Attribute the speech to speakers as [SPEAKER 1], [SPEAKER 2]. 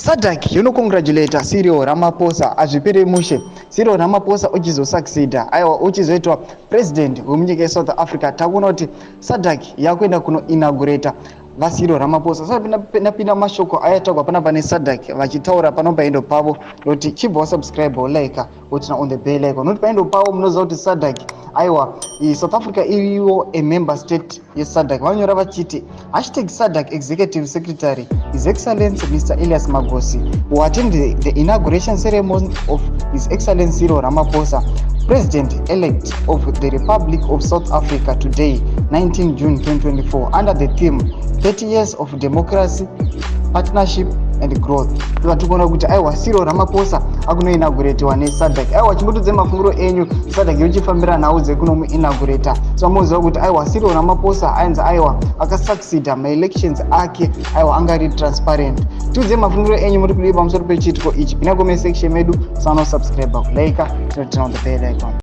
[SPEAKER 1] SADC congratulate Cyril Ramaphosa azvipere mushe. Cyril Ramaphosa uchizosucceda aiwa uchizoitwa president wemunyika yeSouth Africa. Takuona kuti SADC yakuenda kuno inaugurate vaCyril Ramaphosa. Saka pinda mashoko ayataurwa pana pane SADC vachitaura pano paindo pavo kuti chibva subscribe like utina on the bell icon. Noti paindo pavo munoziva kuti SADC aiwa South Africa iriwo a member state yeSADC. Vanyora vachiti #SADC Executive Secretary His Excellency Mr. Elias Magosi who attended the inauguration ceremony of His Excellency Cyril Ramaphosa, President-elect of the Republic of South Africa today, 19 June 2024, under the theme 30 years of democracy, partnership and growth. Tikuona kuti aiwa Cyril Ramaphosa akunoinauguratewa neSADC. Aiwa chimbotodze mafunguro enyu SADC yochifambira nawo dzekuno muinaugurata. So muziva kuti aiwa Cyril Ramaphosa ainza aiwa akasucceda ma-elections ake aiwa angari transparent. Tudze mafunguro enyu muri kudipa pamusoro pechitiko ichi. Pinda comment section medu, subscribe, like, turn on the bell icon.